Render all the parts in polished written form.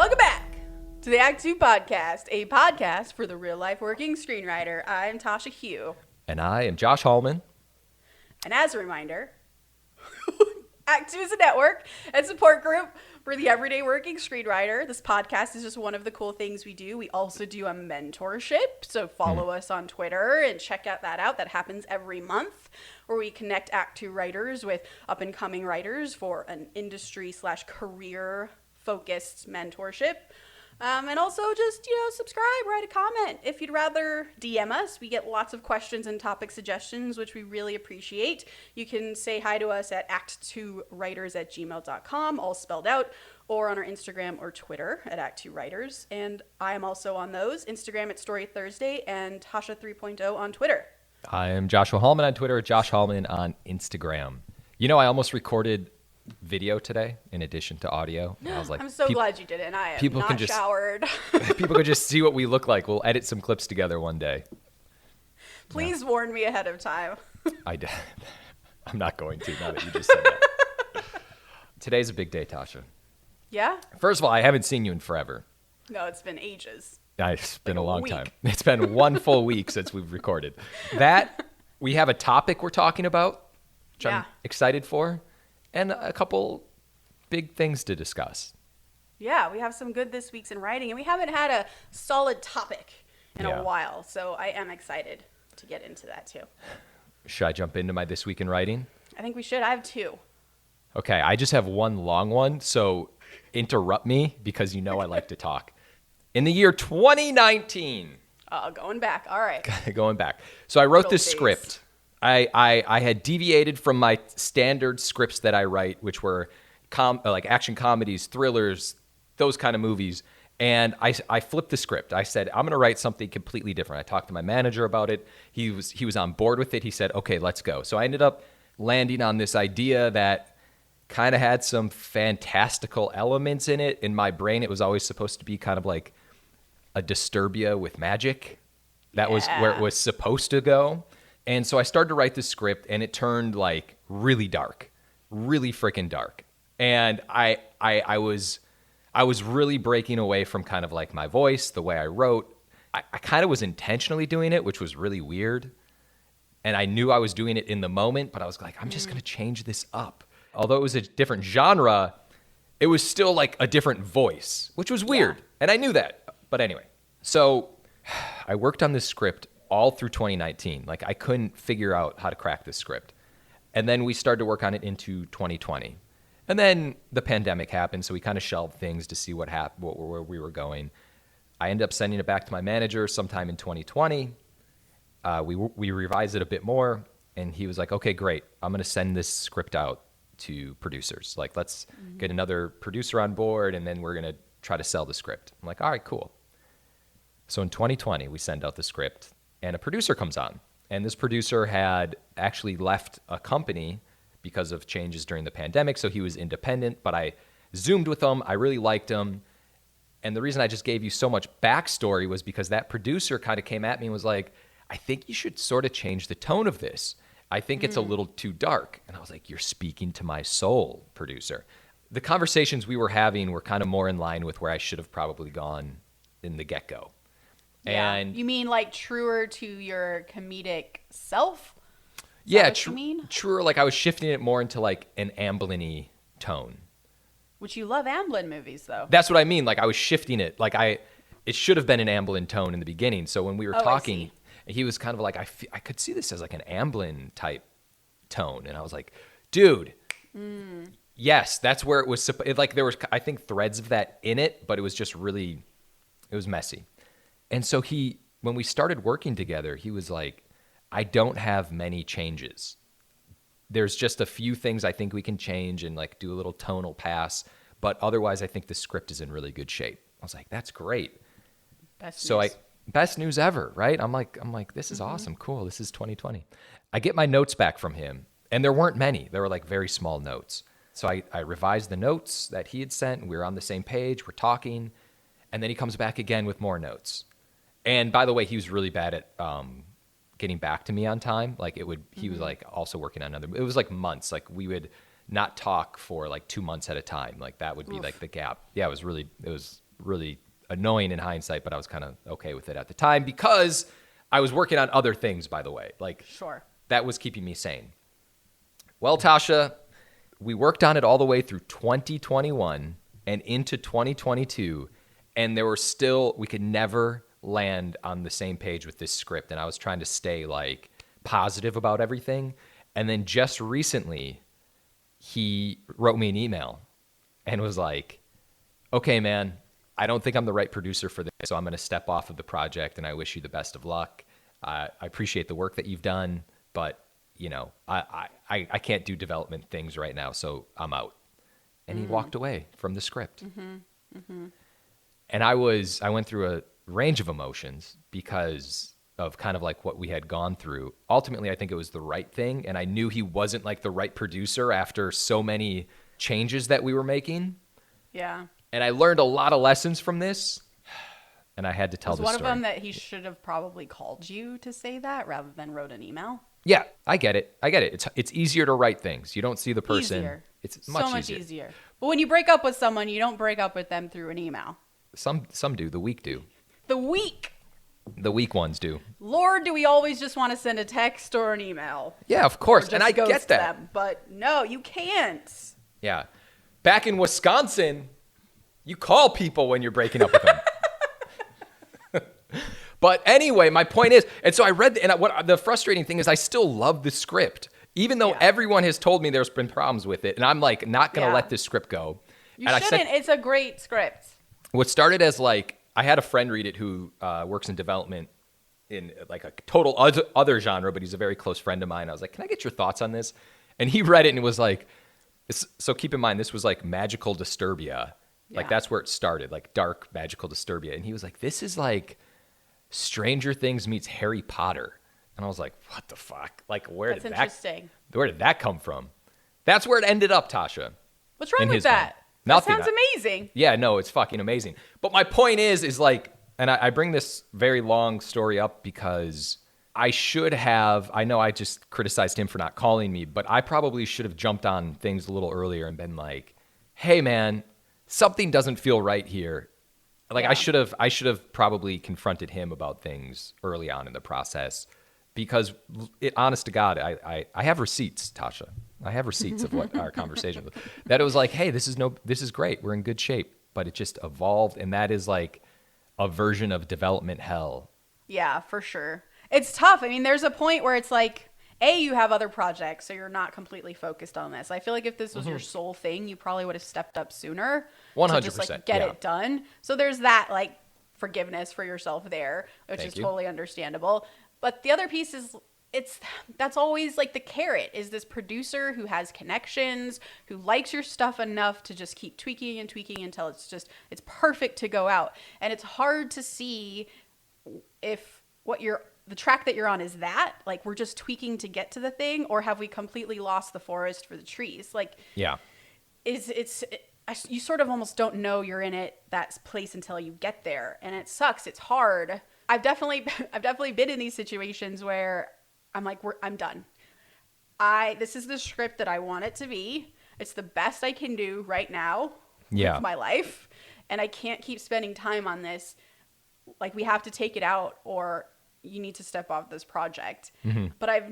Welcome back to the Act 2 podcast, a podcast for the real-life working screenwriter. I'm Tasha Hugh. And I am Josh Hallman. And as a reminder, Act 2 is a network and support group for the everyday working screenwriter. This podcast is just one of the cool things we do. We also do a mentorship, so follow us on Twitter and check that out. That happens every month, where we connect Act 2 writers with up-and-coming writers for an industry/career-focused mentorship. And also just, subscribe, write a comment. If you'd rather DM us, we get lots of questions and topic suggestions, which we really appreciate. You can say hi to us at ActTwoWriters@gmail.com, all spelled out, or on our Instagram or Twitter at ActTwoWriters. And I am also on those, Instagram at Story Thursday and Tasha 3.0 on Twitter. I am Joshua Hallman on Twitter, Josh Hallman on Instagram. I almost recorded video today in addition to audio. And I was like, I'm so glad you did it, and I am not showered. People can just see what we look like. We'll edit some clips together one day. Please warn me ahead of time. I'm not going to, now that you just said that. Today's a big day, Tasha. Yeah? First of all, I haven't seen you in forever. No, it's been ages. It's been a long week. time. It's been one full week since we've recorded. We have a topic we're talking about, which I'm excited for, and a couple big things to discuss. Yeah, we have some good this week's in writing, and we haven't had a solid topic in a while, so I am excited to get into that too. Should I jump into my This Week in Writing? I think we should. I have two. Okay, I just have one long one, so interrupt me because I like to talk. In the year 2019. Going back. All right. Going back. So I wrote this days. script. I had deviated from my standard scripts that I write, which were like action comedies, thrillers, those kind of movies. And I flipped the script. I said, I'm going to write something completely different. I talked to my manager about it. He was on board with it. He said, okay, let's go. So I ended up landing on this idea that kind of had some fantastical elements in it. In my brain, it was always supposed to be kind of like a Disturbia with magic. That was where it was supposed to go. And so I started to write this script, and it turned like really dark, really freaking dark. And I was really breaking away from kind of like my voice, the way I wrote. I kind of was intentionally doing it, which was really weird. And I knew I was doing it in the moment, but I was like, I'm just going to change this up. Although it was a different genre, it was still like a different voice, which was weird. Yeah. And I knew that. But anyway, so I worked on this script all through 2019. Like, I couldn't figure out how to crack this script. And then we started to work on it into 2020. And then the pandemic happened, so we kind of shelved things to see where we were going. I ended up sending it back to my manager sometime in 2020. We revised it a bit more, and he was like, okay, great. I'm going to send this script out to producers. Like, let's get another producer on board, and then we're going to try to sell the script. I'm like, all right, cool. So in 2020, we send out the script, and a producer comes on. And this producer had actually left a company because of changes during the pandemic, so he was independent, but I Zoomed with him. I really liked him. And the reason I just gave you so much backstory was because that producer kind of came at me and was like, I think you should sort of change the tone of this. I think it's a little too dark. And I was like, you're speaking to my soul, producer. The conversations we were having were kind of more in line with where I should have probably gone in the get-go. Yeah. And you mean like truer to your comedic self? Yeah, truer. Like I was shifting it more into like an Amblin-y tone. Which you love Amblin movies, though. That's what I mean. Like I was shifting it. Like it should have been an Amblin tone in the beginning. So when we were talking, he was kind of like, I could see this as like an Amblin type tone. And I was like, dude, yes, that's where it was. Like there was, I think, threads of that in it, but it was just really, it was messy. And so when we started working together, he was like, I don't have many changes. There's just a few things I think we can change and like do a little tonal pass, but otherwise I think the script is in really good shape. I was like, that's great. Best news ever, right? I'm like, this is awesome. Cool. This is 2020. I get my notes back from him and there weren't many. There were like very small notes. So I revised the notes that he had sent and we were on the same page. We're talking. And then he comes back again with more notes. And by the way, he was really bad at, getting back to me on time. Like he was like also working on it was like months. Like we would not talk for like 2 months at a time. Like that would be like the gap. Yeah, it was really annoying in hindsight, but I was kind of okay with it at the time because I was working on other things, by the way. Like, Sure. that was keeping me sane. Well, Tasha, we worked on it all the way through 2021 and into 2022, and we could never land on the same page with this script, and I was trying to stay like positive about everything. And then just recently, he wrote me an email and was like, okay, man, I don't think I'm the right producer for this, so I'm going to step off of the project, and I wish you the best of luck. I appreciate the work that you've done, but I can't do development things right now, so I'm out. And he walked away from the script. And I went through a range of emotions because of kind of like what we had gone through. Ultimately, I think it was the right thing, and I knew he wasn't like the right producer after so many changes that we were making. Yeah. And I learned a lot of lessons from this, and I had to tell Was this one story. of them that he should have probably called you to say that rather than wrote an email? Yeah, I get it. It's easier to write things. You don't see the person. Easier. It's So much much easier. easier. But when you break up with someone, you don't break up with them through an email. Some do. The weak do. The weak. The weak ones do. Lord, do we always just want to send a text or an email? Yeah, of course. Or And just I get ghost that. them. But no, you can't. Yeah. Back in Wisconsin, you call people when you're breaking up with them. But anyway, my point is, and so I read, what the frustrating thing is I still love the script, even though everyone has told me there's been problems with it. And I'm like, not going to let this script go. You and shouldn't. It's a great script. What started as like, I had a friend read it who works in development in like a total other genre, but he's a very close friend of mine. I was like, can I get your thoughts on this? And he read it and it was like, so keep in mind, this was like magical disturbia. Like that's where it started, like dark magical disturbia. And he was like, this is like Stranger Things meets Harry Potter. And I was like, what the fuck? Like, where did that come from? That's where it ended up, Tasha. What's wrong with Mind. that? Nothing. That sounds amazing. Yeah, no, it's fucking amazing. But my point is like, and I bring this very long story up because I know I just criticized him for not calling me, but I probably should have jumped on things a little earlier and been like, hey man, something doesn't feel right here. Like I should have probably confronted him about things early on in the process because honest to God, I have receipts, Tasha. I have receipts of what our conversation was. That it was like, hey, this is great. We're in good shape, but it just evolved. And that is like a version of development hell. Yeah, for sure. It's tough. I mean, there's a point where it's like, you have other projects, so you're not completely focused on this. I feel like if this was your sole thing, you probably would have stepped up sooner. 100%. To just like get it done. So there's that like forgiveness for yourself there, which is totally understandable. But the other piece is that's always like the carrot is this producer who has connections, who likes your stuff enough to just keep tweaking and tweaking until it's it's perfect to go out. And it's hard to see if the track that you're on is that like we're just tweaking to get to the thing, or have we completely lost the forest for the trees? Like, you sort of almost don't know you're in that place until you get there, and it sucks. It's hard. I've definitely been in these situations where I'm like, I'm done. This is the script that I want it to be. It's the best I can do right now with my life, and I can't keep spending time on this. Like, we have to take it out, or you need to step off this project. But I've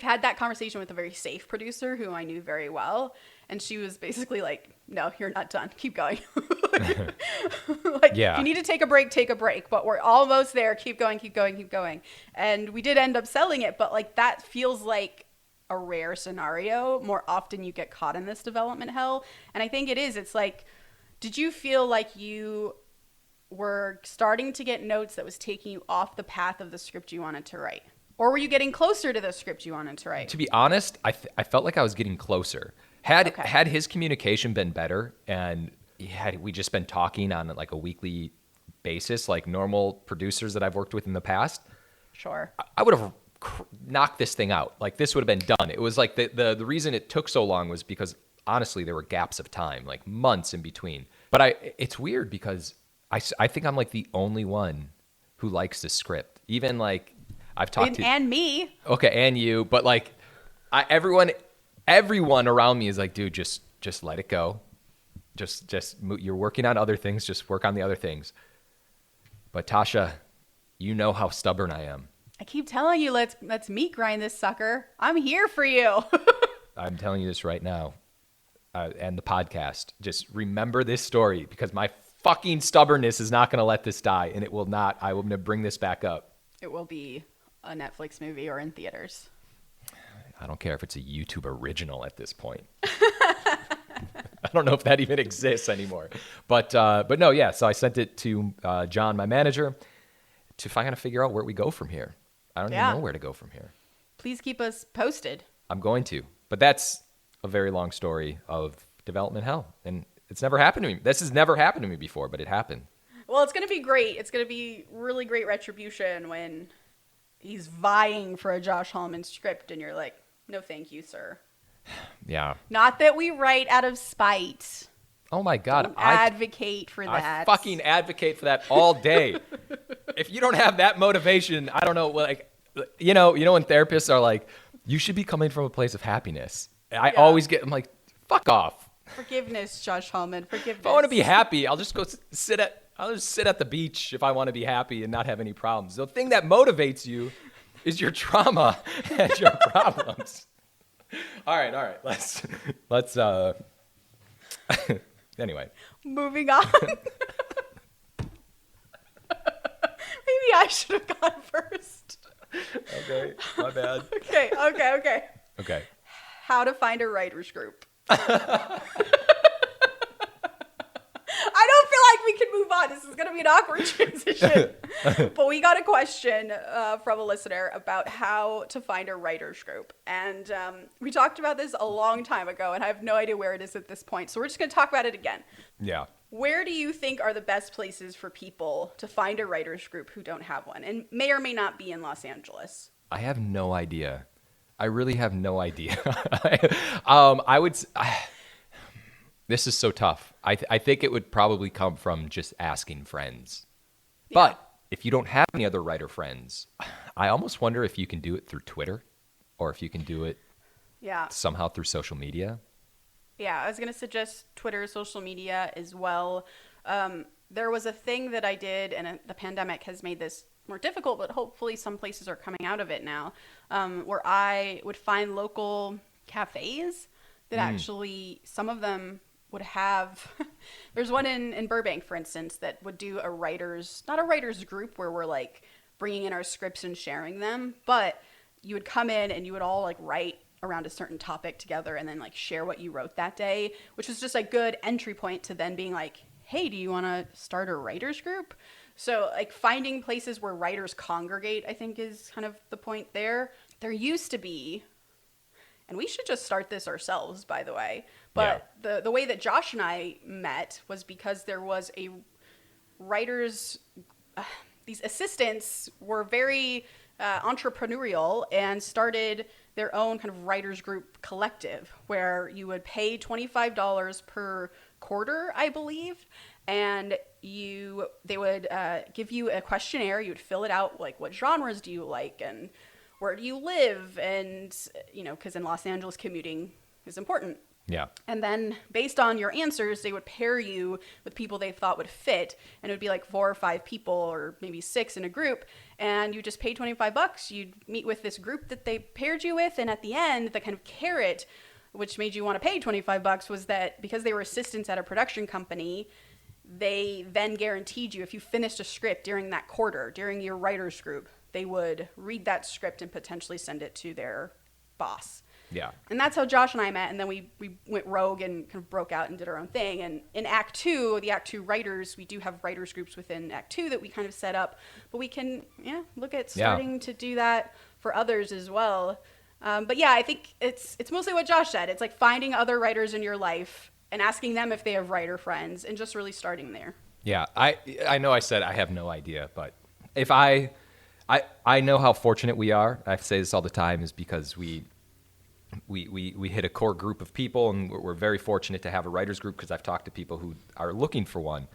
had that conversation with a very safe producer who I knew very well. And she was basically like, no, you're not done. Keep going. You need to take a break, but we're almost there. Keep going, keep going, keep going. And we did end up selling it, but like that feels like a rare scenario. More often you get caught in this development hell. And I think it is. It's like, did you feel like you were starting to get notes that was taking you off the path of the script you wanted to write? Or were you getting closer to the script you wanted to write? To be honest, I felt like I was getting closer. Had his communication been better, and we just been talking on like a weekly basis, like normal producers that I've worked with in the past, sure, I would have knocked this thing out. Like this would have been done. It was like the reason it took so long was because honestly there were gaps of time, like months in between. But it's weird because I think I'm like the only one who likes this script. Even like I've talked to and me. Okay, and you, but like everyone around me is like, dude, just let it go. You're working on other things. Just work on the other things. But Tasha, you know how stubborn I am. I keep telling you, let's meat grind this sucker. I'm here for you. I'm telling you this right now. And the podcast. Just remember this story because my fucking stubbornness is not going to let this die, and it will not. I will bring this back up. It will be a Netflix movie or in theaters. I don't care if it's a YouTube original at this point. I don't know if that even exists anymore. But no, yeah. So I sent it to John, my manager, to kind of figure out where we go from here. I don't even know where to go from here. Please keep us posted. I'm going to. But that's a very long story of development hell. And it's never happened to me. This has never happened to me before, but it happened. Well, it's going to be great. It's going to be really great retribution when he's vying for a Josh Hallman script and you're like, no, thank you, sir. Yeah. Not that we write out of spite. Oh my God. Don't advocate for that. I fucking advocate for that all day. If you don't have that motivation, I don't know. Like, you know when therapists are like, you should be coming from a place of happiness. I'm like, fuck off. Forgiveness, Josh Hallman. Forgiveness. If I want to be happy, I'll just sit at the beach if I want to be happy and not have any problems. The thing that motivates you is your trauma and your problems. All right. Let's anyway. Moving on. Maybe I should have gone first. Okay, my bad. Okay. How to find a writer's group. I don't feel like we can move on. This is going to be an awkward transition. But we got a question from a listener about how to find a writer's group. And we talked about this a long time ago, and I have no idea where it is at this point. So we're just going to talk about it again. Yeah. Where do you think are the best places for people to find a writer's group who don't have one and may or may not be in Los Angeles? I have no idea. I really have no idea. This is so tough. I think it would probably come from just asking friends. Yeah. But if you don't have any other writer friends, I almost wonder if you can do it through Twitter or if you can do it somehow through social media. Yeah, I was going to suggest Twitter, social media as well. There was a thing that I did, and the pandemic has made this more difficult, but hopefully some places are coming out of it now, where I would find local cafes that actually, some of them would have, there's one in Burbank, for instance, that would do not a writer's group where we're like bringing in our scripts and sharing them, but you would come in and you would all like write around a certain topic together and then like share what you wrote that day, which was just a good entry point to then being like, hey, do you want to start a writer's group? So like finding places where writers congregate, I think is kind of the point there. There used to be, and we should just start this ourselves, by the way, but the way that Josh and I met was because there was a writers, these assistants were very entrepreneurial and started their own kind of writers group collective where you would pay $25 per quarter, I believe, and they would give you a questionnaire. You would fill it out, like what genres do you like and where do you live, and because in Los Angeles commuting is important. Yeah. And then based on your answers, they would pair you with people they thought would fit, and it would be like 4 or 5 people or maybe 6 in a group, and you just pay $25. You'd meet with this group that they paired you with, and at the end, the kind of carrot which made you want to pay $25 was that because they were assistants at a production company, they then guaranteed you if you finished a script during that quarter, during your writer's group, they would read that script and potentially send it to their boss. Yeah. And that's how Josh and I met, and then we went rogue and kind of broke out and did our own thing. And in Act 2, the Act 2 writers, we do have writers groups within Act 2 that we kind of set up, but we can look at starting to do that for others as well. But yeah, I think it's mostly what Josh said. It's like finding other writers in your life and asking them if they have writer friends and just really starting there. Yeah, I know I said I have no idea, but if I know how fortunate we are. I say this all the time is because we hit a core group of people, and we're very fortunate to have a writers group because I've talked to people who are looking for one.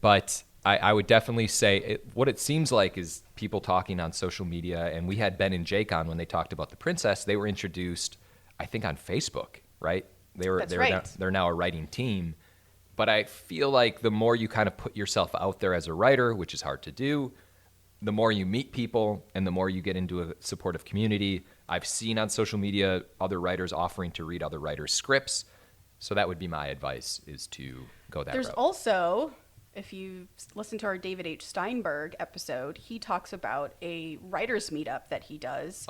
But I would definitely say what it seems like is people talking on social media, and we had Ben and Jake on when they talked about The Princess. They were introduced, I think, on Facebook, right? They're now a writing team. But I feel like the more you kind of put yourself out there as a writer, which is hard to do, the more you meet people and the more you get into a supportive community. I've seen on social media other writers offering to read other writers' scripts. So that would be my advice, is to go that There's route. also, if you listen to our David H. Steinberg episode, he talks about a writer's meetup that he does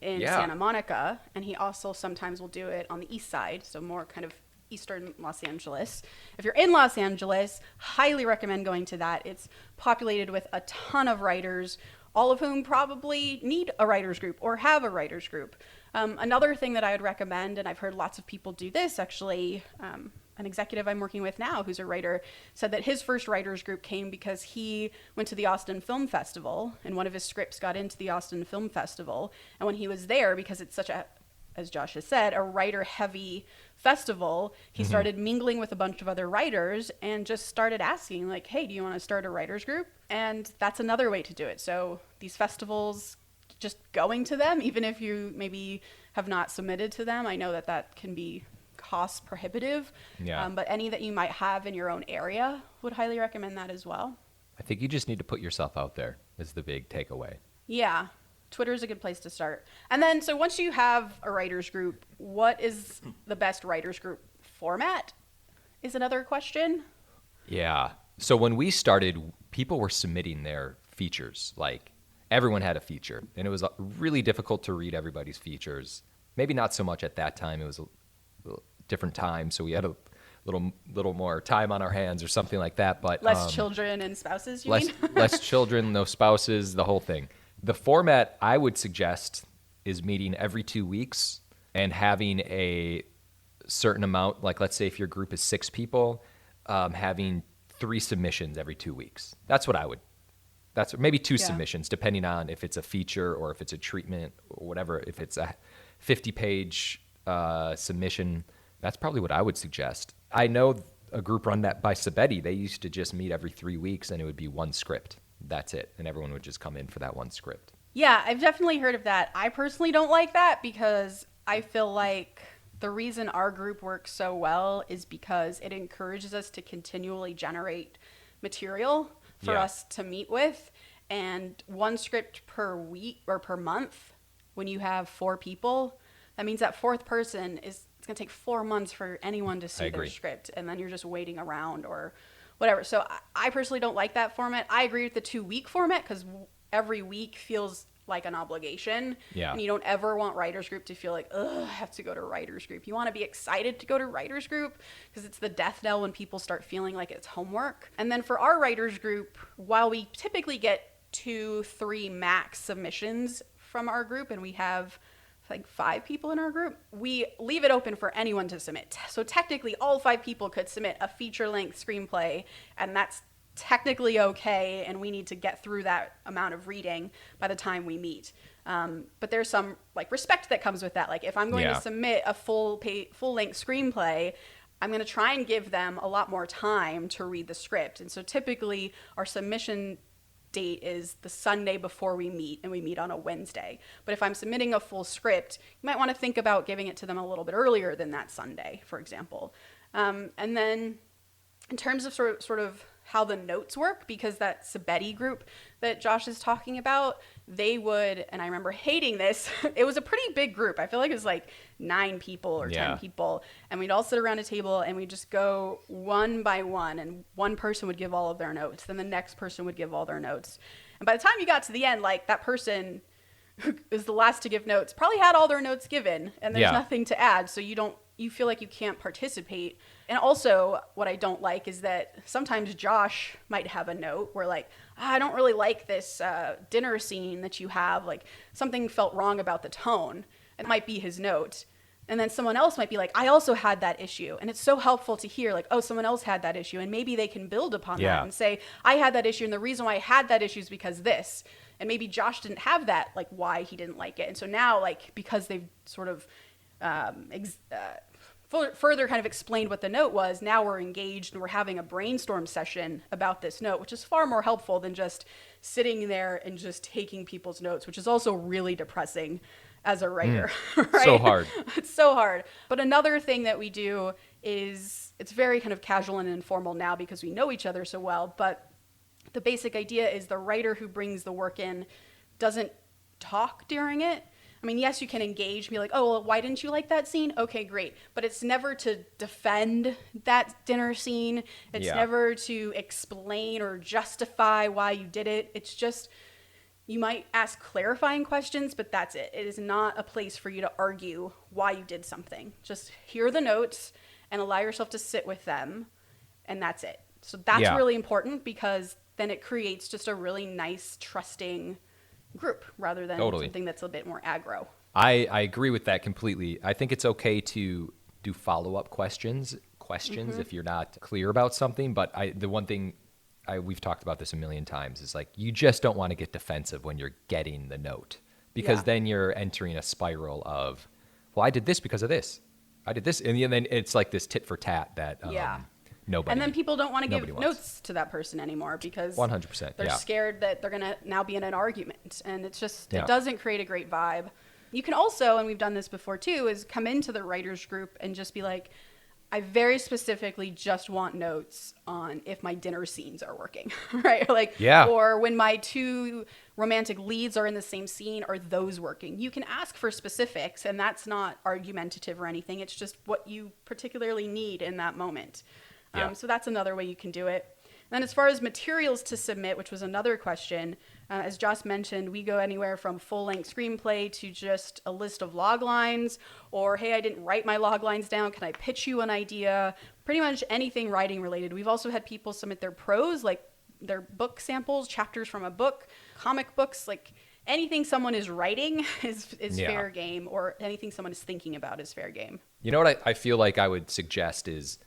in Santa Monica. And he also sometimes will do it on the east side, so more kind of eastern Los Angeles. If you're in Los Angeles, highly recommend going to that. It's populated with a ton of writers, all of whom probably need a writer's group or have a writer's group. Another thing that I would recommend, and I've heard lots of people do this actually, an executive I'm working with now who's a writer said that his first writer's group came because he went to the Austin Film Festival and one of his scripts got into the Austin Film Festival. And when he was there, because it's such a, as Josh has said, a writer-heavy festival, he started mingling with a bunch of other writers and just started asking, like, hey, do you want to start a writer's group? And that's another way to do it. So these festivals, just going to them, even if you maybe have not submitted to them, I know that that can be cost prohibitive. Yeah. But any that you might have in your own area, would highly recommend that as well. I think you just need to put yourself out there is the big takeaway. Yeah. Twitter is a good place to start. And then, so once you have a writer's group, what is the best writer's group format is another question. Yeah. So when we started, people were submitting their features. Like, everyone had a feature. And it was really difficult to read everybody's features. Maybe not so much at that time. It was a different time, so we had a little more time on our hands or something like that. But less children and spouses, you mean? Less children, no spouses, the whole thing. The format I would suggest is meeting every 2 weeks and having a certain amount, like let's say if your group is 6 people, having 3 submissions every 2 weeks. That's what I would. That's maybe 2 submissions, depending on if it's a feature or if it's a treatment or whatever. If it's a 50-page submission, that's probably what I would suggest. I know a group run that by Sabetti. They used to just meet every 3 weeks, and it would be 1 script. That's it. And everyone would just come in for that 1 script. Yeah, I've definitely heard of that. I personally don't like that because I feel like the reason our group works so well is because it encourages us to continually generate material for us to meet with. And 1 script per week or per month, when you have 4 people, that means that 4th person it's going to take 4 months for anyone to see their script. And then you're just waiting around or whatever. So I personally don't like that format. I agree with the 2-week format because every week feels like an obligation. Yeah. And you don't ever want writer's group to feel like, ugh, I have to go to writer's group. You want to be excited to go to writer's group because it's the death knell when people start feeling like it's homework. And then for our writer's group, while we typically get 2-3 max submissions from our group, and we have like 5 people in our group, we leave it open for anyone to submit. So technically all 5 people could submit a feature-length screenplay, and that's technically okay, and we need to get through that amount of reading by the time we meet. But there's some like respect that comes with that. Like if I'm going to submit a full-length screenplay, I'm going to try and give them a lot more time to read the script. And so typically our submission date is the Sunday before we meet, and we meet on a Wednesday. But if I'm submitting a full script, you might want to think about giving it to them a little bit earlier than that Sunday, for example. And then in terms of sort of how the notes work, because that Sabetti group that Josh is talking about, they would, and I remember hating this, it was a pretty big group. I feel like it was like 9 people or 10 people, and we'd all sit around a table and we'd just go one by one, and one person would give all of their notes, then the next person would give all their notes. And by the time you got to the end, like that person who is the last to give notes probably had all their notes given, and there's nothing to add, so you feel like you can't participate. And also, what I don't like is that sometimes Josh might have a note where like, I don't really like this dinner scene that you have. Like, something felt wrong about the tone. It might be his note. And then someone else might be like, I also had that issue. And it's so helpful to hear like, oh, someone else had that issue. And maybe they can build upon that and say, I had that issue. And the reason why I had that issue is because this. And maybe Josh didn't have that, like why he didn't like it. And so now, like, because they've sort of further kind of explained what the note was, now we're engaged and we're having a brainstorm session about this note, which is far more helpful than just sitting there and just taking people's notes, which is also really depressing as a writer. Right? So hard. It's so hard. But another thing that we do it's very kind of casual and informal now because we know each other so well, but the basic idea is the writer who brings the work in doesn't talk during it. I mean, yes, you can engage, be like, oh, well, why didn't you like that scene? Okay, great. But it's never to defend that dinner scene. It's never to explain or justify why you did it. It's just, you might ask clarifying questions, but that's it. It is not a place for you to argue why you did something. Just hear the notes and allow yourself to sit with them, and that's it. So that's really important, because then it creates just a really nice, trusting group rather than something that's a bit more aggro. I agree with that completely. I think it's okay to do follow-up questions if you're not clear about something. But the one thing we've talked about this a million times is like, you just don't want to get defensive when you're getting the note, because then you're entering a spiral of, well, I did this because of this. I did this. And then it's like this tit for tat that nobody. And then people don't want to give notes to that person anymore because 100%. They're scared that they're going to now be in an argument. And it's just, it doesn't create a great vibe. You can also, and we've done this before too, is come into the writer's group and just be like, I very specifically just want notes on if my dinner scenes are working, right? Like, or when my two romantic leads are in the same scene, are those working? You can ask for specifics, and that's not argumentative or anything. It's just what you particularly need in that moment. So that's another way you can do it. And then as far as materials to submit, which was another question, as Joss mentioned, we go anywhere from full-length screenplay to just a list of log lines, or, hey, I didn't write my log lines down. Can I pitch you an idea? Pretty much anything writing related. We've also had people submit their prose, like their book samples, chapters from a book, comic books, like anything someone is writing is fair game, or anything someone is thinking about is fair game. You know what I feel like I would suggest is,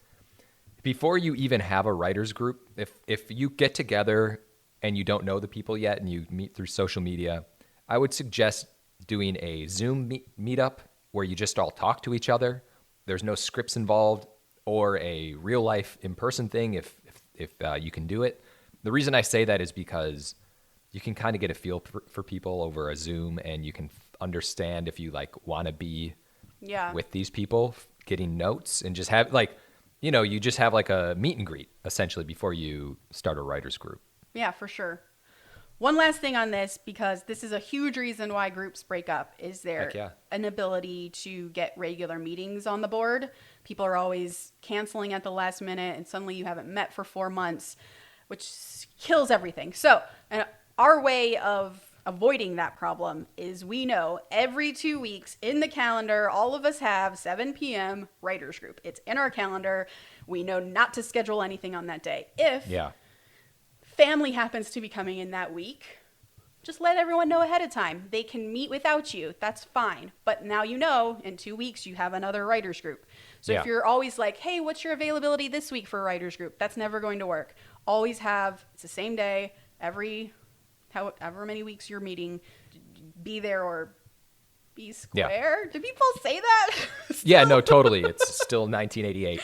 before you even have a writer's group, if you get together and you don't know the people yet and you meet through social media, I would suggest doing a Zoom meetup where you just all talk to each other. There's no scripts involved, or a real life in-person thing if you can do it. The reason I say that is because you can kind of get a feel for people over a Zoom, and you can understand if you like want to be with these people, getting notes, and just have like, you just have like a meet and greet essentially before you start a writer's group. Yeah, for sure. One last thing on this, because this is a huge reason why groups break up, is their inability to get regular meetings on the board. People are always canceling at the last minute, and suddenly you haven't met for 4 months, which kills everything. So, and our way of avoiding that problem is, we know every 2 weeks in the calendar, all of us have 7 p.m. writer's group. It's in our calendar. We know not to schedule anything on that day. If family happens to be coming in that week, just let everyone know ahead of time. They can meet without you. That's fine. But now you know, in 2 weeks, you have another writer's group. So if you're always like, hey, what's your availability this week for a writer's group? That's never going to work. Always have, it's the same day, however many weeks you're meeting, be there or be square. Do people say that? Yeah, no, totally. It's still 1988.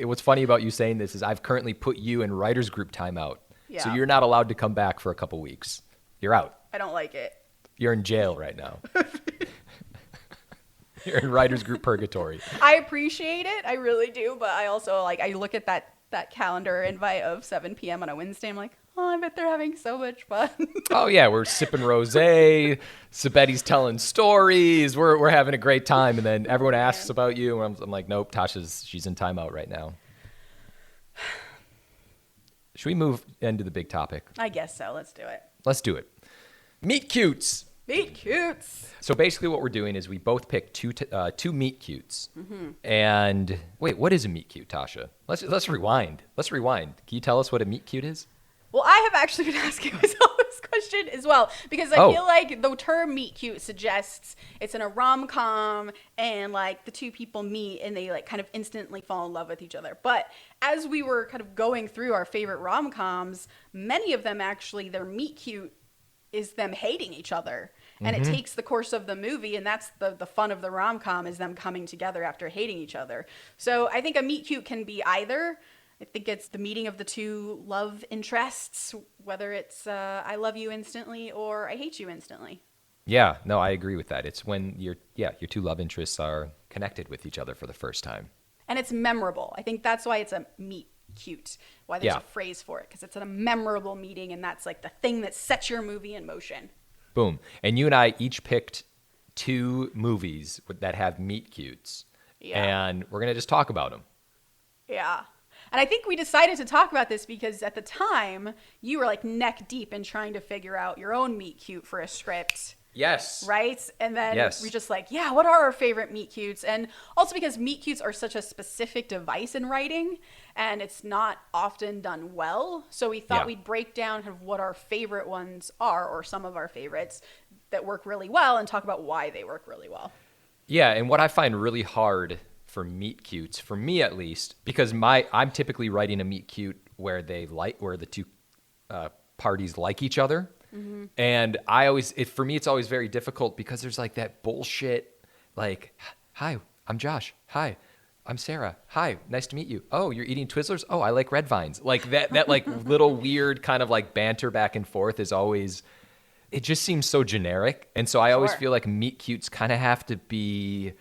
What's funny about you saying this is I've currently put you in writer's group timeout. Yeah. So you're not allowed to come back for a couple weeks. You're out. I don't like it. You're in jail right now. You're in writer's group purgatory. I appreciate it. I really do. But I also I look at that calendar invite of 7 p.m. on a Wednesday. I'm like, oh, I bet they're having so much fun. Oh yeah, we're sipping rosé. Sabetti's telling stories. We're having a great time, and then everyone asks about you, and I'm like, nope, she's in timeout right now. Should we move into the big topic? I guess so. Let's do it. Let's do it. Meet cutes. Meet cutes. So basically, what we're doing is we both pick two meet cutes. And wait, what is a meet cute, Tasha? Let's rewind. Can you tell us what a meet cute is? Well, I have actually been asking myself this question as well, because I feel like the term meet cute suggests it's in a rom-com and like the two people meet and they like kind of instantly fall in love with each other. But as we were kind of going through our favorite rom-coms, many of them actually, their meet cute is them hating each other. And it takes the course of the movie, and that's the fun of the rom-com, is them coming together after hating each other. So I think a meet cute can be either. I think it's the meeting of the two love interests, whether it's I love you instantly or I hate you instantly. Yeah, no, I agree with that. It's when your two love interests are connected with each other for the first time. And it's memorable. I think that's why it's a meet cute, why there's a phrase for it, because it's a memorable meeting, and that's like the thing that sets your movie in motion. Boom. And you and I each picked 2 movies that have meet cutes, and we're going to just talk about them. Yeah. And I think we decided to talk about this because at the time, you were like neck deep in trying to figure out your own meet cute for a script. Yes. Right? And then we're just like, what are our favorite meet cutes? And also because meet cutes are such a specific device in writing, and it's not often done well. So we thought we'd break down kind of what our favorite ones are, or some of our favorites that work really well, and talk about why they work really well. Yeah, and what I find really hard for meet cutes, for me at least, because I'm typically writing a meet cute where the 2 parties like each other. Mm-hmm. And for me, it's always very difficult because there's like that bullshit, like, hi, I'm Josh. Hi, I'm Sarah. Hi, nice to meet you. Oh, you're eating Twizzlers? Oh, I like red vines. Like that like little weird kind of like banter back and forth is always, it just seems so generic. And so I always feel like meet cutes kind of have to be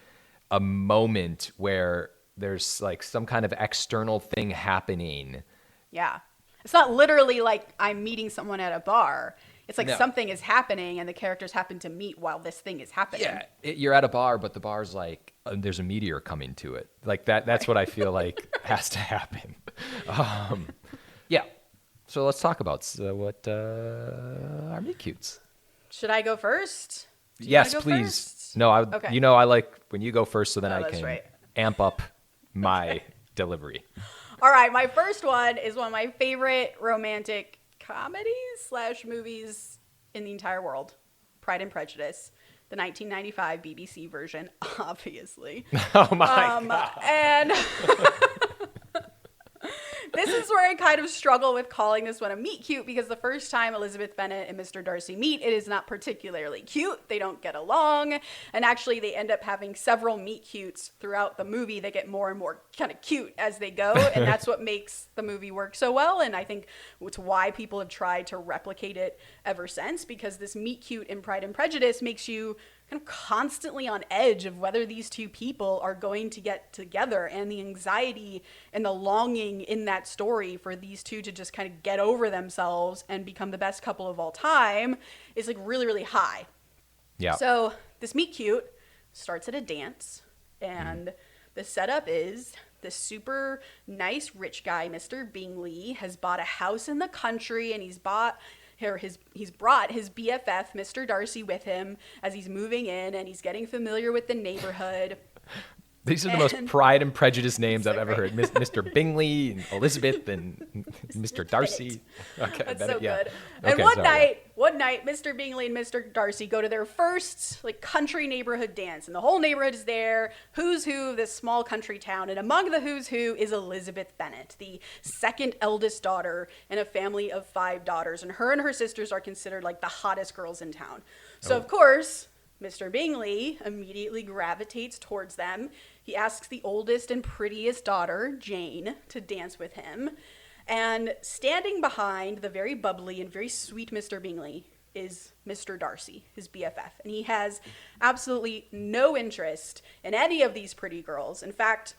a moment where there's like some kind of external thing happening. Yeah. It's not literally like I'm meeting someone at a bar. It's like something is happening and the characters happen to meet while this thing is happening. Yeah, you're at a bar, but the bar's like, there's a meteor coming to it. Like that's what I feel like has to happen. Yeah. So let's talk about what our meet cutes. Should I go first? Yes, please. First? No, okay. I like when you go first so then I can amp up my delivery. All right, my first one is one of my favorite romantic comedies / movies in the entire world. Pride and Prejudice, the 1995 BBC version, obviously. Oh my God. And this is where I kind of struggle with calling this one a meet cute, because the first time Elizabeth Bennet and Mr. Darcy meet, it is not particularly cute. They don't get along. And actually, they end up having several meet cutes throughout the movie. They get more and more kind of cute as they go. And that's what makes the movie work so well. And I think it's why people have tried to replicate it ever since, because this meet cute in Pride and Prejudice makes you kind of constantly on edge of whether these 2 people are going to get together, and the anxiety and the longing in that story for these 2 to just kind of get over themselves and become the best couple of all time is like really, really high. Yeah. So this meet cute starts at a dance, and the setup is this super nice rich guy, Mr. Bingley, has bought a house in the country, and he's brought his BFF, Mr. Darcy, with him as he's moving in, and he's getting familiar with the neighborhood. These are the most Pride and Prejudice names I've ever heard. Mr. Bingley and Elizabeth and Mr. Darcy. Okay, that's so good. And one night, Mr. Bingley and Mr. Darcy go to their first like country neighborhood dance, and the whole neighborhood is there. Who's who of this small country town, and among the who's who is Elizabeth Bennet, the second eldest daughter in a family of 5 daughters, and her sisters are considered like the hottest girls in town. So of course, Mr. Bingley immediately gravitates towards them. He asks the oldest and prettiest daughter, Jane, to dance with him. And standing behind the very bubbly and very sweet Mr. Bingley is Mr. Darcy, his BFF. And he has absolutely no interest in any of these pretty girls. In fact,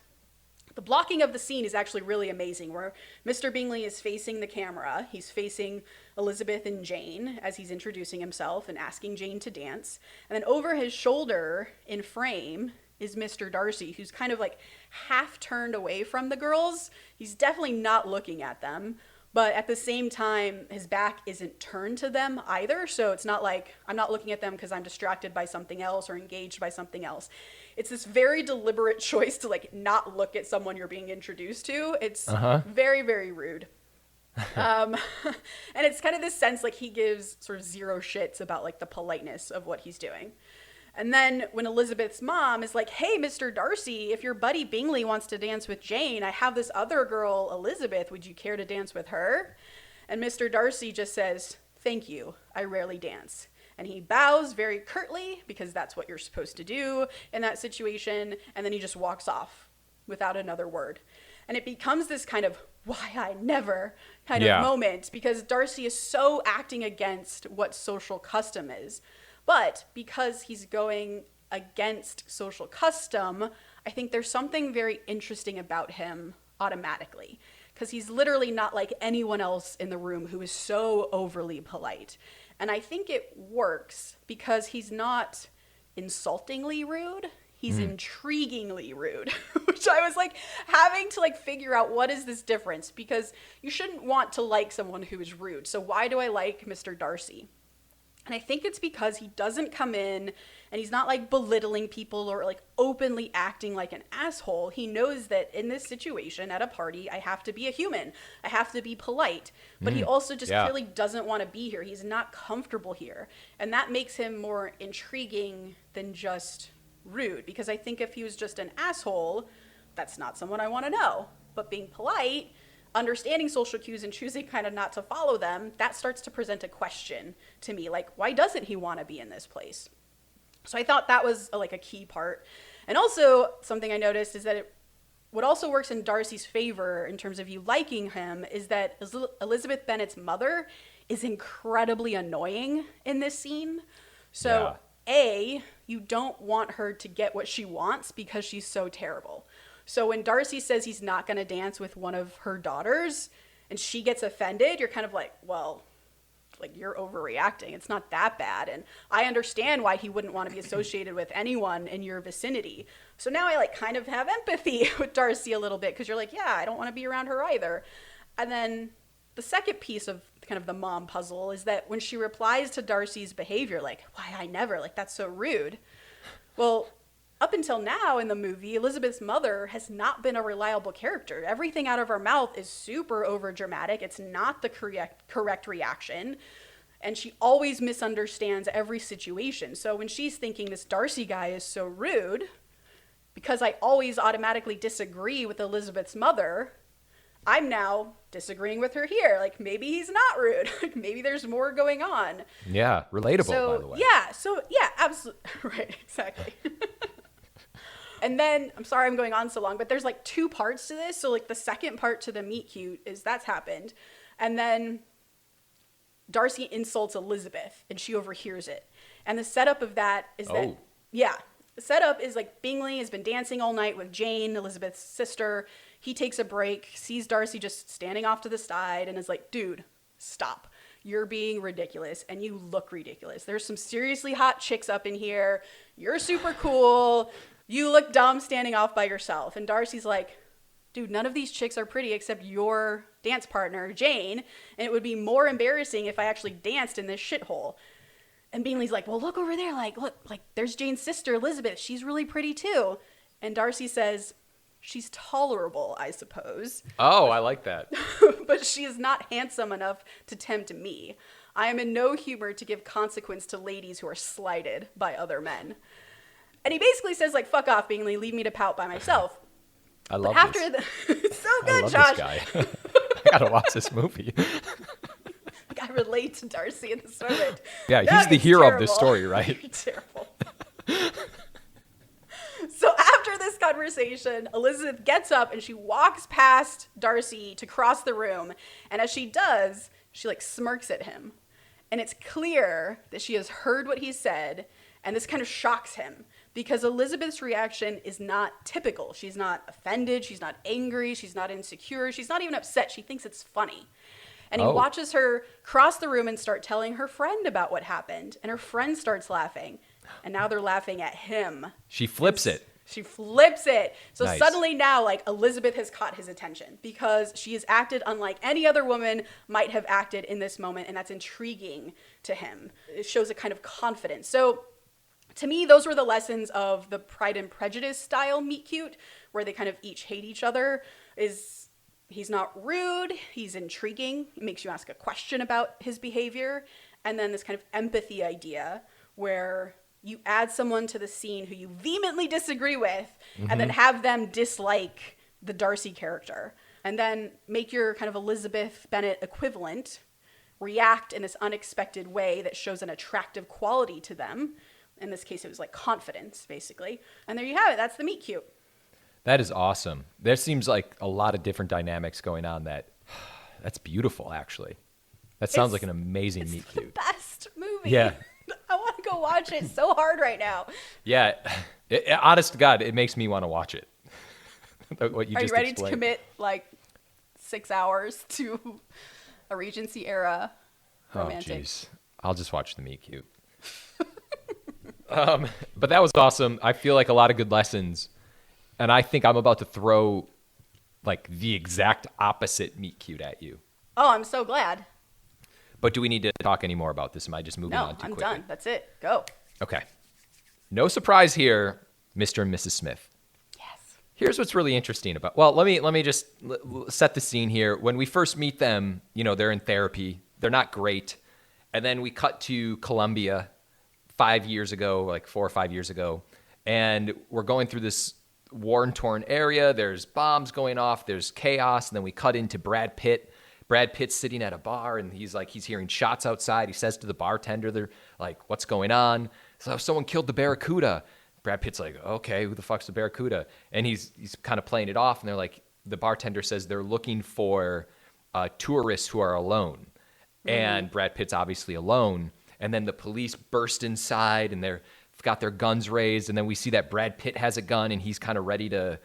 the blocking of the scene is actually really amazing, where Mr. Bingley is facing the camera. He's facing Elizabeth and Jane as he's introducing himself and asking Jane to dance. And then over his shoulder in frame is Mr. Darcy, who's kind of like half turned away from the girls. He's definitely not looking at them, but at the same time, his back isn't turned to them either. So it's not like I'm not looking at them because I'm distracted by something else or engaged by something else. It's this very deliberate choice to like not look at someone you're being introduced to. It's very, very rude. And it's kind of this sense like he gives sort of zero shits about like the politeness of what he's doing. And then when Elizabeth's mom is like, hey, Mr. Darcy, if your buddy Bingley wants to dance with Jane, I have this other girl, Elizabeth. Would you care to dance with her? And Mr. Darcy just says, thank you. I rarely dance. And he bows very curtly, because that's what you're supposed to do in that situation. And then he just walks off without another word. And it becomes this kind of why I never kind of moment, because Darcy is so acting against what social custom is. But because he's going against social custom, I think there's something very interesting about him automatically, because he's literally not like anyone else in the room who is so overly polite. And I think it works because he's not insultingly rude. He's intriguingly rude, which I was like having to like figure out, what is this difference? Because you shouldn't want to like someone who is rude. So why do I like Mr. Darcy? And I think it's because he doesn't come in and he's not like belittling people or like openly acting like an asshole. He knows that in this situation at a party, I have to be a human. I have to be polite. But he also just clearly doesn't want to be here. He's not comfortable here. And that makes him more intriguing than just rude. Because I think if he was just an asshole, that's not someone I want to know. But being polite, understanding social cues and choosing kind of not to follow them, that starts to present a question to me. Like, why doesn't he want to be in this place? So I thought that was like a key part. And also something I noticed is that what also works in Darcy's favor in terms of you liking him is that Elizabeth Bennet's mother is incredibly annoying in this scene. So A, you don't want her to get what she wants because she's so terrible. So when Darcy says he's not going to dance with one of her daughters and she gets offended, you're kind of like, well, like, you're overreacting. It's not that bad. And I understand why he wouldn't want to be associated with anyone in your vicinity. So now I like kind of have empathy with Darcy a little bit, because you're like, yeah, I don't want to be around her either. And then the second piece of kind of the mom puzzle is that when she replies to Darcy's behavior, like, why I never, like, that's so rude. Well, up until now in the movie, Elizabeth's mother has not been a reliable character. Everything out of her mouth is super overdramatic. It's not the correct reaction. And she always misunderstands every situation. So when she's thinking this Darcy guy is so rude, because I always automatically disagree with Elizabeth's mother, I'm now disagreeing with her here. Like, maybe he's not rude. Maybe there's more going on. Yeah, relatable, by the way. Yeah, absolutely. Right, exactly. And then, I'm sorry I'm going on so long, but there's like two parts to this. So like the second part to the meet cute is that's happened. And then Darcy insults Elizabeth and she overhears it. And the setup of that is the setup is like Bingley has been dancing all night with Jane, Elizabeth's sister. He takes a break, sees Darcy just standing off to the side and is like, dude, stop. You're being ridiculous and you look ridiculous. There's some seriously hot chicks up in here. You're super cool. You look dumb standing off by yourself. And Darcy's like, dude, none of these chicks are pretty except your dance partner, Jane. And it would be more embarrassing if I actually danced in this shithole. And Bingley's like, well, look over there. Look, there's Jane's sister, Elizabeth. She's really pretty too. And Darcy says, she's tolerable, I suppose. Oh, I like that. But she is not handsome enough to tempt me. I am in no humor to give consequence to ladies who are slighted by other men. And he basically says, like, fuck off, Bingley, leave me to pout by myself. I love this. It's so good, I love Josh. this guy. I gotta watch this movie. I relate to Darcy in this moment. Yeah, No, he's the it's hero terrible. of this story, right? Terrible. So after this conversation, Elizabeth gets up and she walks past Darcy to cross the room. And as she does, she like smirks at him. And it's clear that she has heard what he said. And this kind of shocks him because Elizabeth's reaction is not typical. She's not offended. She's not angry. She's not insecure. She's not even upset. She thinks it's funny. And he watches her cross the room and start telling her friend about what happened. And her friend starts laughing. And now they're laughing at him. She flips it. She flips it. So Nice. Suddenly now, like, Elizabeth has caught his attention because she has acted unlike any other woman might have acted in this moment. And that's intriguing to him. It shows a kind of confidence. So to me, those were the lessons of the Pride and Prejudice style meet cute, where they kind of each hate each other. He's not rude, he's intriguing, it makes you ask a question about his behavior, and then this kind of empathy idea where you add someone to the scene who you vehemently disagree with, and then have them dislike the Darcy character, and then make your kind of Elizabeth Bennet equivalent react in this unexpected way that shows an attractive quality to them. In this case, it was like confidence, basically. And there you have it. That's the meet cute. That is awesome. There seems like a lot of different dynamics going on. That's beautiful, actually. That sounds like an amazing meet cute. It's the best movie. Yeah. I want to go watch it so hard right now. Yeah. Honest to God, it makes me want to watch it. What Are you just ready explained. to commit like 6 hours to a Regency era romantic? Oh, jeez. I'll just watch the meet cute. But that was awesome. I feel like a lot of good lessons. And I think I'm about to throw like the exact opposite meet cute at you. Oh, I'm so glad. But do we need to talk any more about this? Am I just moving No, on too I'm quickly? done. That's it. Go. Okay. No surprise here, Mr. and Mrs. Smith. Yes. Here's what's really interesting about. Well, let me just set the scene here. When we first meet them, they're in therapy. They're not great. And then we cut to Colombia 5 years ago, like 4 or 5 years ago, and we're going through this war-torn area. There's bombs going off. There's chaos. And then we cut into Brad Pitt. Brad Pitt's sitting at a bar, and he's hearing shots outside. He says to the bartender, they're like, what's going on? So someone killed the Barracuda. Brad Pitt's like, okay, who the fuck's the Barracuda? And he's kind of playing it off, and they're like, the bartender says they're looking for tourists who are alone. And Brad Pitt's obviously alone. And then the police burst inside, and they've got their guns raised. And then we see that Brad Pitt has a gun, and he's kind of ready to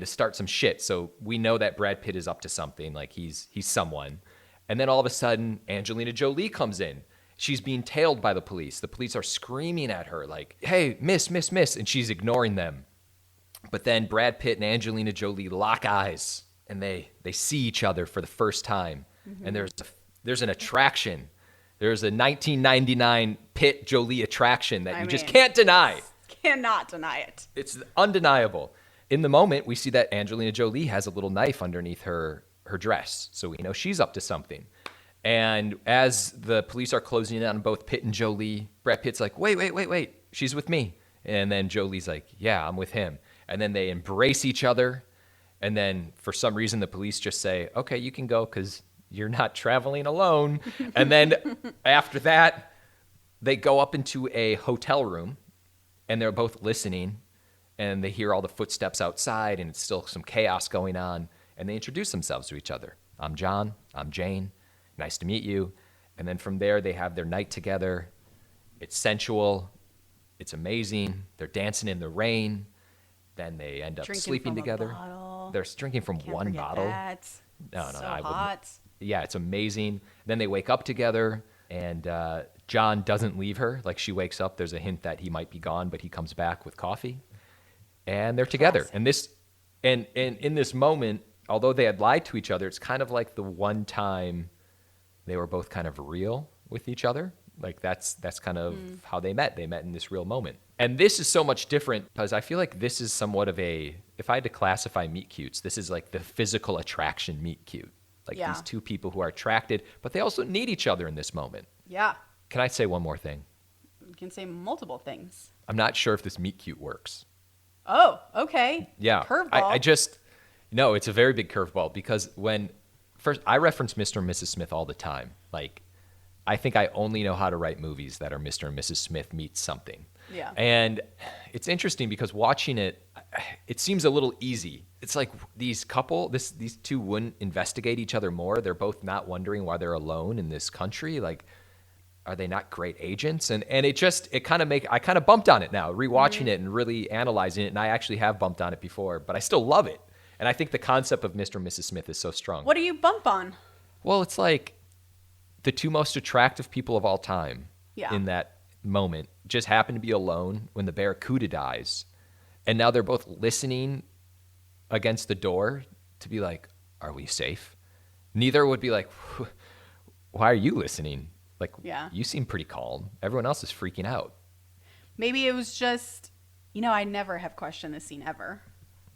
start some shit. So we know that Brad Pitt is up to something. Like he's someone. And then all of a sudden, Angelina Jolie comes in. She's being tailed by the police. The police are screaming at her like, hey, miss. And she's ignoring them. But then Brad Pitt and Angelina Jolie lock eyes, and they see each other for the first time. And there's an attraction. There's a 1999 Pitt Jolie attraction that you just can't deny. Cannot deny it. It's undeniable. In the moment, we see that Angelina Jolie has a little knife underneath her dress. So we know she's up to something. And as the police are closing in on both Pitt and Jolie, Brad Pitt's like, wait. She's with me. And then Jolie's like, yeah, I'm with him. And then they embrace each other. And then for some reason, the police just say, okay, you can go because you're not traveling alone. And then after that, they go up into a hotel room, and they're both listening. And they hear all the footsteps outside, and it's still some chaos going on. And they introduce themselves to each other. I'm John. I'm Jane. Nice to meet you. And then from there, they have their night together. It's sensual. It's amazing. They're dancing in the rain. Then they end up sleeping together. They're drinking from one bottle. That. No, so I hot. wouldn't. Yeah, it's amazing. Then they wake up together, and John doesn't leave her. Like, she wakes up. There's a hint that he might be gone, but he comes back with coffee. And they're together. Classic. And in this moment, although they had lied to each other, it's kind of like the one time they were both kind of real with each other. Like that's kind of how they met. They met in this real moment. And this is so much different because I feel like this is somewhat of if I had to classify meet cutes, this is like the physical attraction meet cute. Like these two people who are attracted, but they also need each other in this moment. Yeah. Can I say one more thing? You can say multiple things. I'm not sure if this meet cute works. Oh, okay. Yeah. Curveball. No, it's a very big curveball because first I reference Mr. and Mrs. Smith all the time. Like, I think I only know how to write movies that are Mr. and Mrs. Smith meet something. Yeah. And it's interesting because watching it seems a little easy. It's like these two wouldn't investigate each other more. They're both not wondering why they're alone in this country. Like, are they not great agents? And I kind of bumped on it now, rewatching it and really analyzing it. And I actually have bumped on it before, but I still love it. And I think the concept of Mr. and Mrs. Smith is so strong. What do you bump on? Well, it's like the two most attractive people of all time in that moment just happen to be alone when the Barracuda dies. And now they're both listening against the door to be like, are we safe? Neither would be like, why are you listening? Like, you seem pretty calm. Everyone else is freaking out. Maybe it was just, I never have questioned this scene ever.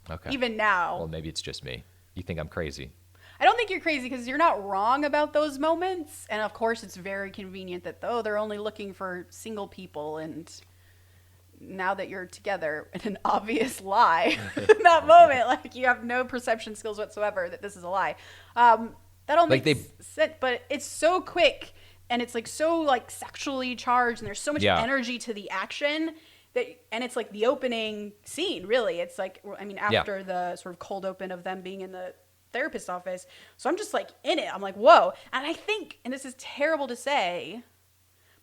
Okay. Even now. Well, maybe it's just me. You think I'm crazy? I don't think you're crazy because you're not wrong about those moments. And of course, it's very convenient that, they're only looking for single people. And now that you're together, in an obvious lie in that moment, like you have no perception skills whatsoever that this is a lie. That all makes sense. But it's so quick. And it's like so like sexually charged, and there's so much energy to the action and it's like the opening scene, really. It's like, after the sort of cold open of them being in the therapist's office. So I'm just like in it. I'm like, whoa. And I think, and this is terrible to say,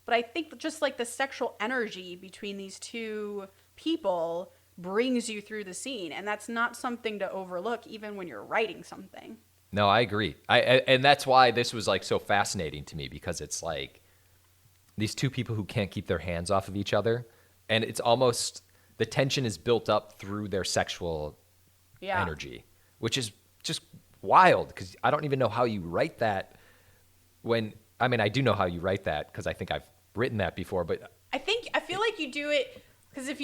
but I think just like the sexual energy between these two people brings you through the scene, and that's not something to overlook even when you're writing something. No, I agree. And that's why this was like so fascinating to me, because it's like these two people who can't keep their hands off of each other, and it's almost the tension is built up through their sexual energy, which is just wild, because I don't even know how you write that. I do know how you write that because I think I've written that before, but I feel like you do it because if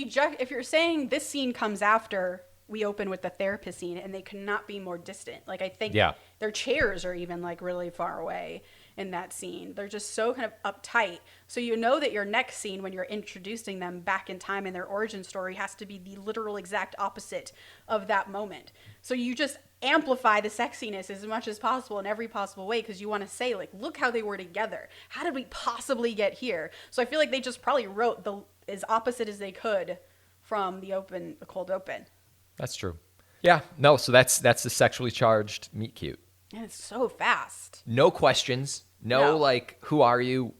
you're saying this scene comes after we open with the therapist scene, and they could not be more distant. Like, I think their chairs are even like really far away in that scene. They're just so kind of uptight. So you know that your next scene, when you're introducing them back in time in their origin story, has to be the literal exact opposite of that moment. So you just amplify the sexiness as much as possible in every possible way, because you want to say, like, look how they were together. How did we possibly get here? So I feel like they just probably wrote as opposite as they could from the cold open. That's true. Yeah, no, so that's the sexually charged meet cute. And it's so fast. No questions. No, like, who are you?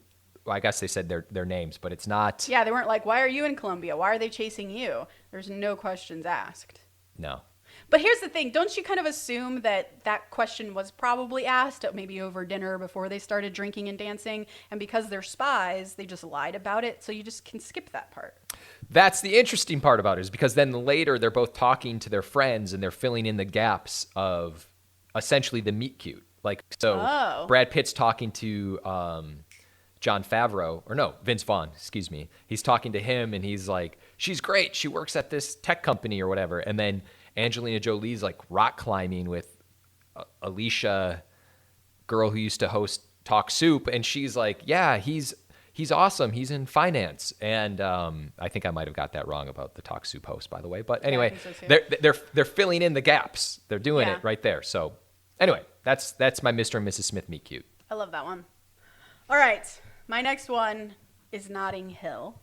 Well, I guess they said their names, but it's not. Yeah, they weren't like, why are you in Colombia? Why are they chasing you? There's no questions asked. No. But here's the thing. Don't you kind of assume that question was probably asked maybe over dinner before they started drinking and dancing? And because they're spies, they just lied about it. So you just can skip that part. That's the interesting part about it, is because then later they're both talking to their friends and they're filling in the gaps of essentially the meet cute. Like, so Brad Pitt's talking to Jon Favreau, or no, Vince Vaughn, excuse me. He's talking to him and he's like, she's great. She works at this tech company or whatever. And then Angelina Jolie's like rock climbing with Alicia, girl who used to host Talk Soup, and she's like, yeah, he's awesome. He's in finance. And I think I might have got that wrong about the Talk Soup host, by the way. But anyway, I think so too. they're filling in the gaps. They're doing it right there. So anyway, that's my Mr. and Mrs. Smith meet cute. I love that one. All right, my next one is Notting Hill,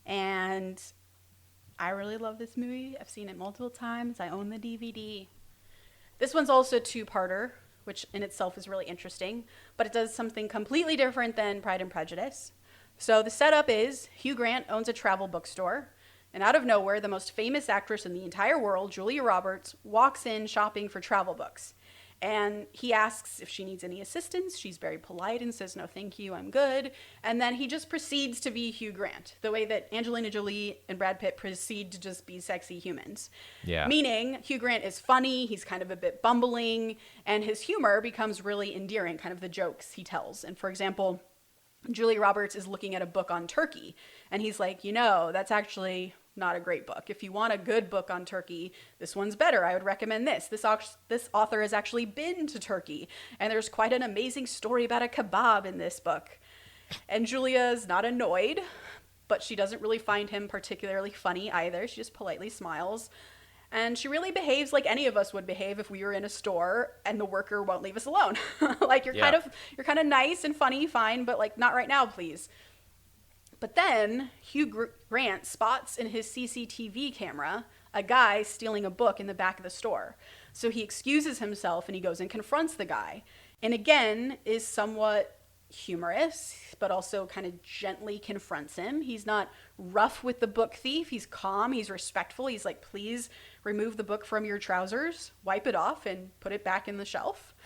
and I really love this movie. I've seen it multiple times. I own the DVD. This one's also a two-parter, which in itself is really interesting, but it does something completely different than Pride and Prejudice. So the setup is Hugh Grant owns a travel bookstore, and out of nowhere, the most famous actress in the entire world, Julia Roberts, walks in shopping for travel books. And he asks if she needs any assistance. She's very polite and says, no, thank you, I'm good. And then he just proceeds to be Hugh Grant, the way that Angelina Jolie and Brad Pitt proceed to just be sexy humans. Yeah. Meaning, Hugh Grant is funny, he's kind of a bit bumbling, and his humor becomes really endearing, kind of the jokes he tells. And for example, Julia Roberts is looking at a book on Turkey, and he's like, that's actually not a great book. If you want a good book on Turkey, this one's better. I would recommend this. This author has actually been to Turkey, and there's quite an amazing story about a kebab in this book. And Julia's not annoyed, but she doesn't really find him particularly funny either. She just politely smiles. And she really behaves like any of us would behave if we were in a store and the worker won't leave us alone. Like, you're kind of nice and funny, fine, but like, not right now, please. But then Hugh Grant spots in his CCTV camera a guy stealing a book in the back of the store. So he excuses himself and he goes and confronts the guy. And again, is somewhat humorous, but also kind of gently confronts him. He's not rough with the book thief. He's calm. He's respectful. He's like, please remove the book from your trousers, wipe it off, and put it back in the shelf.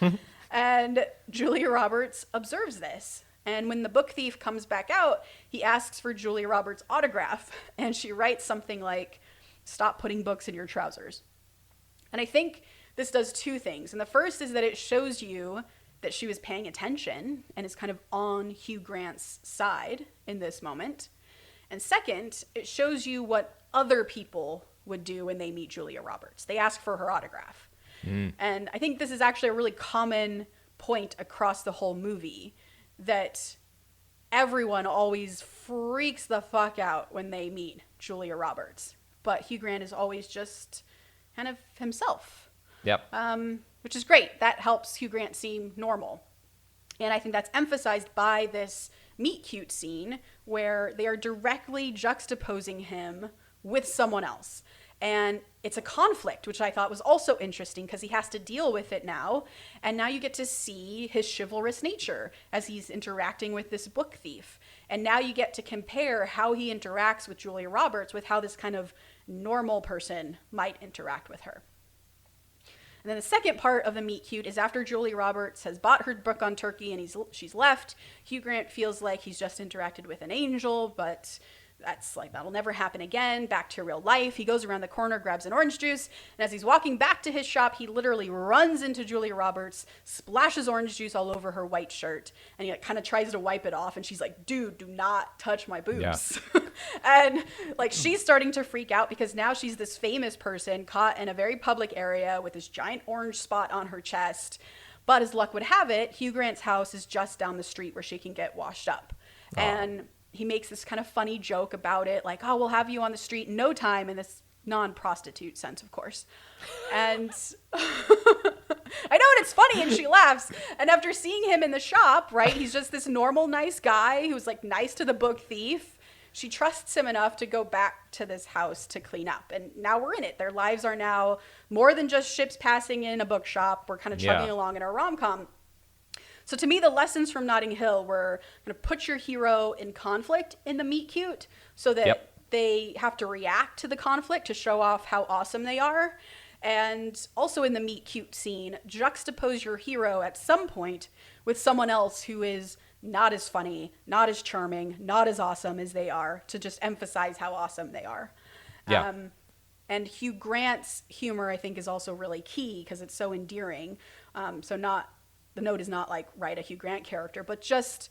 And Julia Roberts observes this. And when the book thief comes back out, he asks for Julia Roberts' autograph. And she writes something like, stop putting books in your trousers. And I think this does two things. And the first is that it shows you that she was paying attention and is kind of on Hugh Grant's side in this moment. And second, it shows you what other people would do when they meet Julia Roberts. They ask for her autograph. And I think this is actually a really common point across the whole movie, that everyone always freaks the fuck out when they meet Julia Roberts. But Hugh Grant is always just kind of himself. Yep. Which is great. That helps Hugh Grant seem normal. And I think that's emphasized by this meet cute scene where they are directly juxtaposing him with someone else. And it's a conflict, which I thought was also interesting because he has to deal with it now. And now you get to see his chivalrous nature as he's interacting with this book thief. And now you get to compare how he interacts with Julia Roberts with how this kind of normal person might interact with her. And then the second part of the meet cute is after Julia Roberts has bought her book on Turkey and she's left, Hugh Grant feels like he's just interacted with an angel, but that'll never happen again. Back to real life. He goes around the corner, grabs an orange juice, and as he's walking back to his shop, he literally runs into Julia Roberts, splashes orange juice all over her white shirt, and he kind of tries to wipe it off, and she's like, dude, do not touch my boobs. Yeah. And she's starting to freak out because now she's this famous person caught in a very public area with this giant orange spot on her chest. But as luck would have it, Hugh Grant's house is just down the street where she can get washed up. Oh. And he makes this kind of funny joke about it, like, oh, we'll have you on the street in no time, in this non-prostitute sense, of course. And I know, and it's funny, and she laughs. And after seeing him in the shop, right, he's just this normal, nice guy who's nice to the book thief. She trusts him enough to go back to this house to clean up. And now we're in it. Their lives are now more than just ships passing in a bookshop. We're kind of chugging along in our rom-com. So to me, the lessons from Notting Hill were going to put your hero in conflict in the meet cute so that they have to react to the conflict to show off how awesome they are. And also in the meet cute scene, juxtapose your hero at some point with someone else who is not as funny, not as charming, not as awesome as they are, to just emphasize how awesome they are. Yeah. And Hugh Grant's humor, I think, is also really key because it's so endearing. The note is not write a Hugh Grant character, but just,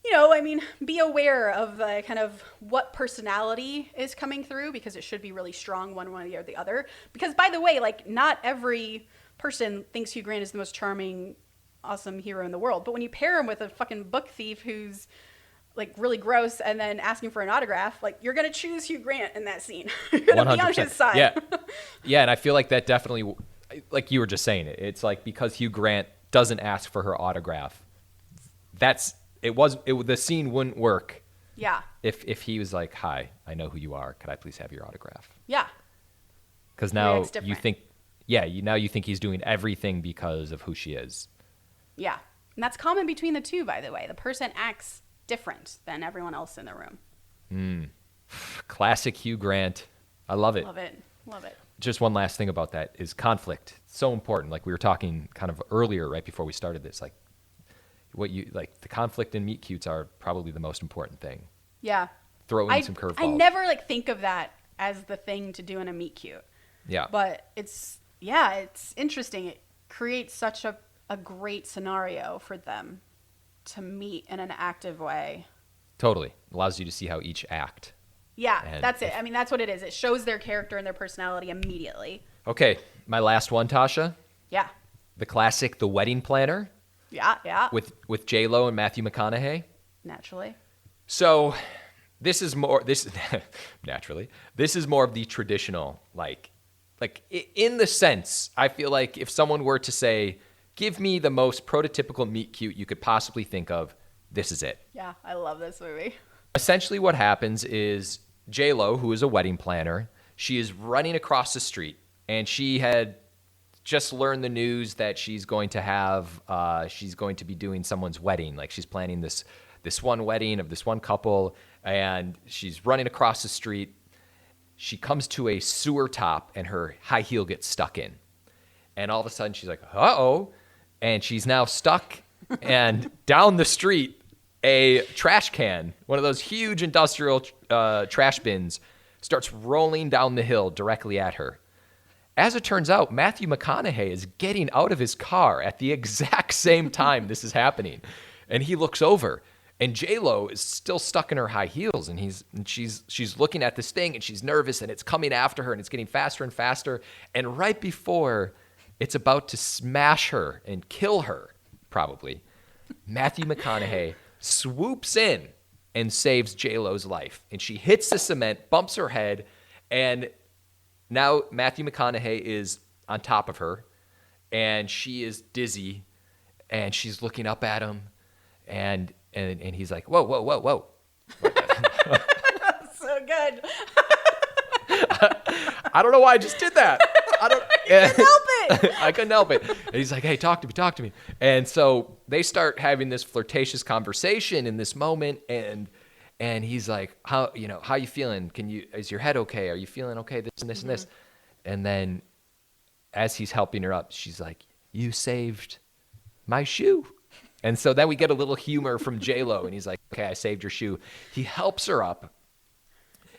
be aware of kind of what personality is coming through, because it should be really strong one way or the other. Because, by the way, not every person thinks Hugh Grant is the most charming, awesome hero in the world. But when you pair him with a fucking book thief who's really gross and then asking for an autograph, you're going to choose Hugh Grant in that scene. You're going to be on his side. Yeah. Yeah. And I feel like that definitely, like you were just saying it, it's because Hugh Grant doesn't ask for her autograph. The scene wouldn't work. Yeah. If he was like, hi, I know who you are. Could I please have your autograph? Yeah. Because now you think, you think he's doing everything because of who she is. Yeah. And that's common between the two, by the way. The person acts different than everyone else in the room. Classic Hugh Grant. I love it. Love it. Love it. Just one last thing about that is conflict. It's so important. We were talking kind of earlier, right before we started this, the conflict in meet cutes are probably the most important thing. Yeah. Throw in some curveballs. I never think of that as the thing to do in a meet cute. Yeah. But it's interesting. It creates such a great scenario for them to meet in an active way. Totally. Allows you to see how each act. Yeah, and that's it. I mean, that's what it is. It shows their character and their personality immediately. Okay, my last one, Tasha. Yeah. The classic, The Wedding Planner. Yeah, yeah. With J-Lo and Matthew McConaughey. Naturally. So this is more naturally. This is more of the traditional, in the sense, I feel like if someone were to say, give me the most prototypical meet cute you could possibly think of, this is it. Yeah, I love this movie. Essentially what happens is J-Lo, who is a wedding planner, she is running across the street, and she had just learned the news that she's going to be doing someone's wedding. She's planning this one wedding of this one couple, and she's running across the street. She comes to a sewer top, and her high heel gets stuck in. And all of a sudden, she's like, uh-oh, and she's now stuck, and down the street, a trash can, one of those huge industrial trash bins, starts rolling down the hill directly at her. As it turns out, Matthew McConaughey is getting out of his car at the exact same time this is happening. And he looks over, and J-Lo is still stuck in her high heels, and she's looking at this thing, and she's nervous, and it's coming after her, and it's getting faster and faster. And right before it's about to smash her and kill her, probably, Matthew McConaughey swoops in and saves J-Lo's life. And she hits the cement, bumps her head, and now Matthew McConaughey is on top of her, and she is dizzy, and she's looking up at him, and he's like, whoa, whoa, whoa, whoa. So good. I don't know why I just did that. I don't. You can't help it. I couldn't help it. And he's like, hey, talk to me. And so they start having this flirtatious conversation in this moment. And he's like, how you feeling? Is your head okay? Are you feeling okay? This and this and this. And then as he's helping her up, she's like, you saved my shoe. And so then we get a little humor from J-Lo, and he's like, okay, I saved your shoe. He helps her up.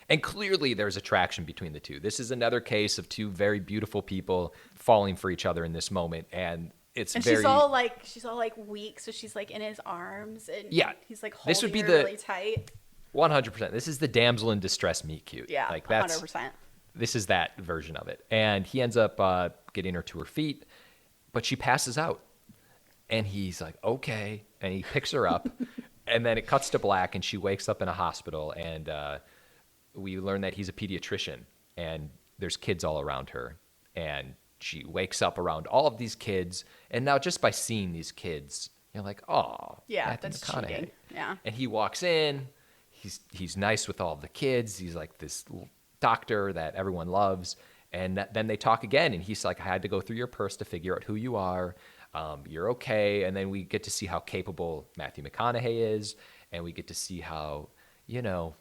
And clearly there's attraction between the two. This is another case of two very beautiful people falling for each other in this moment. And she's all like weak, so she's like in his arms, and he's like holding her really tight. 100%. This is the damsel in distress meet cute. Yeah, like that's 100%. This is that version of it. And he ends up getting her to her feet, but she passes out. And he's like, okay. And he picks her up. And then it cuts to black, and she wakes up in a hospital. And we learn that he's a pediatrician, and there's kids all around her. And she wakes up around all of these kids. And now just by seeing these kids, you're like, oh, yeah, Matthew that's McConaughey. cheating. Yeah. And he walks in. He's nice with all of the kids. He's like this doctor that everyone loves. And then they talk again. And he's like, I had to go through your purse to figure out who you are. You're okay. And then we get to see how capable Matthew McConaughey is. And we get to see how,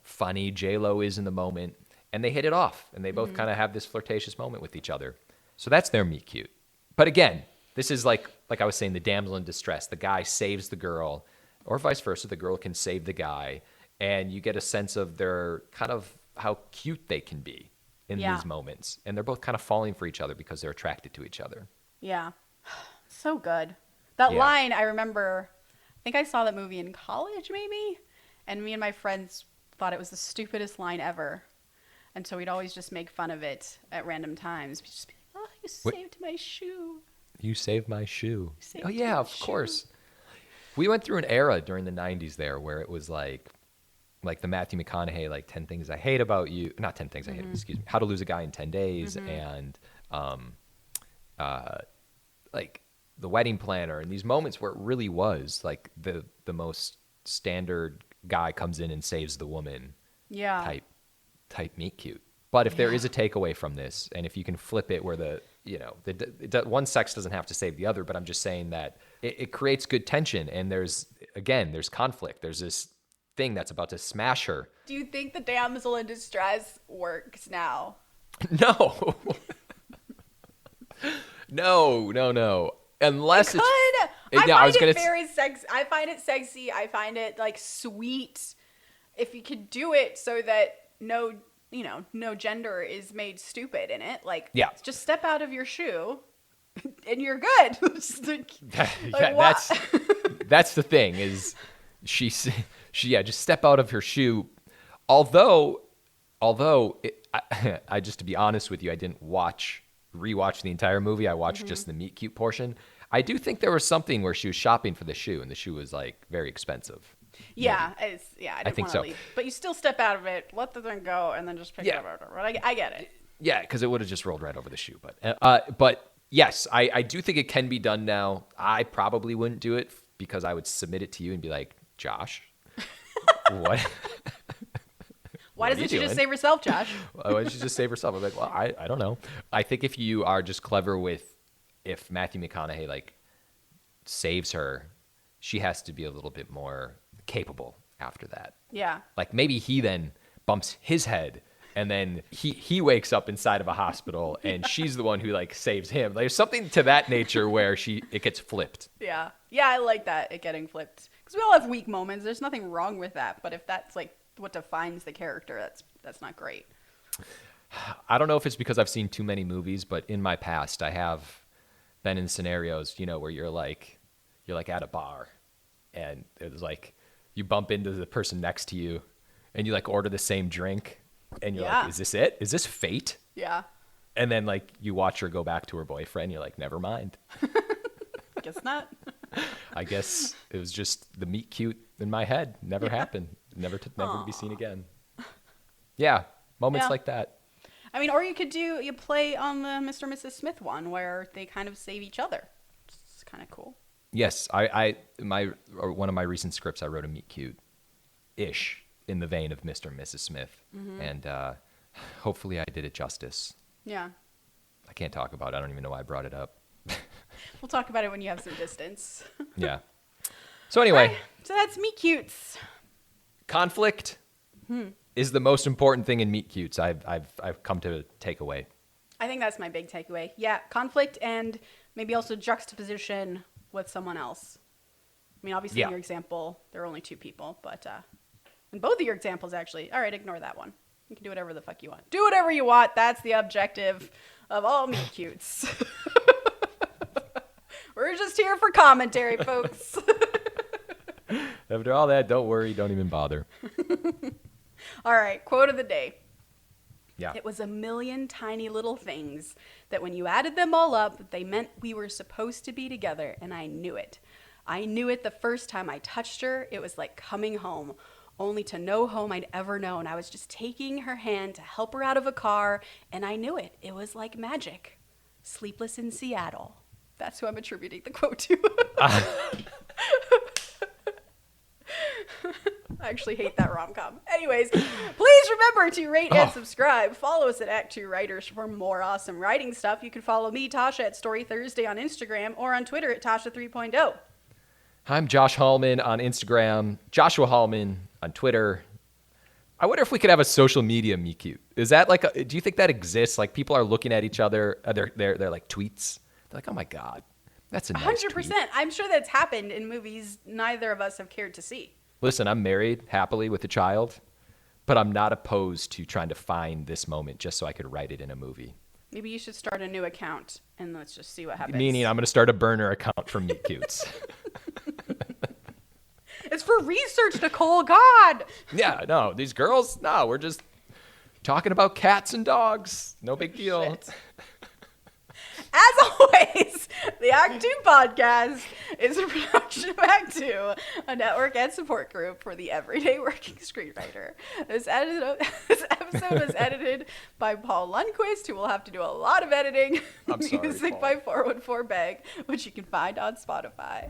funny J-Lo is in the moment. And they hit it off. And they both kind of have this flirtatious moment with each other. So that's their meet cute. But again, this is like I was saying, the damsel in distress. The guy saves the girl, or vice versa. The girl can save the guy. And you get a sense of their kind of how cute they can be in these moments. And they're both kind of falling for each other because they're attracted to each other. Yeah. So good. That line, I remember, I think I saw that movie in college maybe, and me and my friends thought it was the stupidest line ever. And so we'd always just make fun of it at random times. We'd just be like, oh, you saved my shoe. You saved my shoe. Oh, yeah, of course. We went through an era during the 90s there where it was like the Matthew McConaughey, like 10 Things I Hate About You. Not 10 Things I Hate About You, excuse me. How to Lose a Guy in 10 Days. And like The Wedding Planner, and these moments where it really was like the most standard guy comes in and saves the woman type meet cute. But if there is a takeaway from this, and if you can flip it where the one sex doesn't have to save the other, but I'm just saying that it creates good tension, and there's conflict. There's this thing that's about to smash her. Do you think the damsel in distress works now? No. No. Unless it could. I find it very sexy. I find it sexy. I find it like sweet. If you could do it so that no gender is made stupid in it. Like, just step out of your shoe, and you're good. That's the thing. Is she just step out of her shoe. Although, I just to be honest with you, I didn't rewatch the entire movie. I watched just the meet cute portion. I do think there was something where she was shopping for the shoe, and the shoe was like very expensive. Yeah, I think so. Leave. But you still step out of it, let the thing go, and then just pick it up. I get it. Yeah, because it would have just rolled right over the shoe. But yes, I do think it can be done now. I probably wouldn't do it because I would submit it to you and be like, Josh, what? Why doesn't she just save herself, Josh? Why doesn't she just save herself? I'm like, well, I don't know. I think if you are just clever if Matthew McConaughey like saves her, she has to be a little bit more capable after that. Yeah. Like maybe he then bumps his head, and then he wakes up inside of a hospital, and she's the one who like saves him. There's something to that nature where it gets flipped. Yeah. Yeah, I like that, it getting flipped. Because we all have weak moments. There's nothing wrong with that. But if that's like what defines the character, that's not great. I don't know if it's because I've seen too many movies, but in my past I have been in scenarios, where you're like at a bar, and it was like you bump into the person next to you, and you like order the same drink, and you're like, is this it? Is this fate? Yeah. And then like you watch her go back to her boyfriend, you're like, never mind. Guess not. I guess it was just the meet cute in my head. Never happened. Never to be seen again. Yeah, moments like that. I mean, or you play on the Mr. and Mrs. Smith one where they kind of save each other. It's kind of cool. Yes, one of my recent scripts, I wrote a meet cute-ish in the vein of Mr. and Mrs. Smith, and hopefully I did it justice. Yeah. I can't talk about it. I don't even know why I brought it up. We'll talk about it when you have some distance. Yeah. So anyway. Right, so that's meet cutes. Conflict is the most important thing in meet cutes. I've come to take away. I think that's my big takeaway. Yeah, conflict and maybe also juxtaposition with someone else. I mean, obviously in your example, there are only two people, but in both of your examples, actually, all right, ignore that one. You can do whatever the fuck you want. Do whatever you want. That's the objective of all meet cutes. We're just here for commentary, folks. After all that, don't worry. Don't even bother. All right, quote of the day. Yeah. It was a million tiny little things that when you added them all up, they meant we were supposed to be together, and I knew it. I knew it the first time I touched her. It was like coming home, only to no home I'd ever known. I was just taking her hand to help her out of a car, and I knew it. It was like magic. Sleepless in Seattle. That's who I'm attributing the quote to. I actually hate that rom-com. Anyways, please remember to rate and subscribe. Follow us at ActTwoWriters for more awesome writing stuff. You can follow me, Tasha, at Story Thursday on Instagram or on Twitter at Tasha 3.0. I'm Josh Hallman on Instagram, Joshua Hallman on Twitter. I wonder if we could have a social media meet cute. Is that like, do you think that exists? Like people are looking at each other, they're like tweets. They're like, oh my God, that's a nice 100%. tweet. I'm sure that's happened in movies neither of us have cared to see. Listen, I'm married happily with a child, but I'm not opposed to trying to find this moment just so I could write it in a movie. Maybe you should start a new account and let's just see what happens. Meaning I'm going to start a burner account for meet cutes. It's for research, Nicole. God. Yeah, no, these girls, no, we're just talking about cats and dogs. No big deal. Shit. As always, the Act 2 podcast is a production of Act 2, a network and support group for the everyday working screenwriter. This episode was edited by Paul Lundquist, who will have to do a lot of editing. I'm sorry, Music Paul. by 414 Bag, which you can find on Spotify.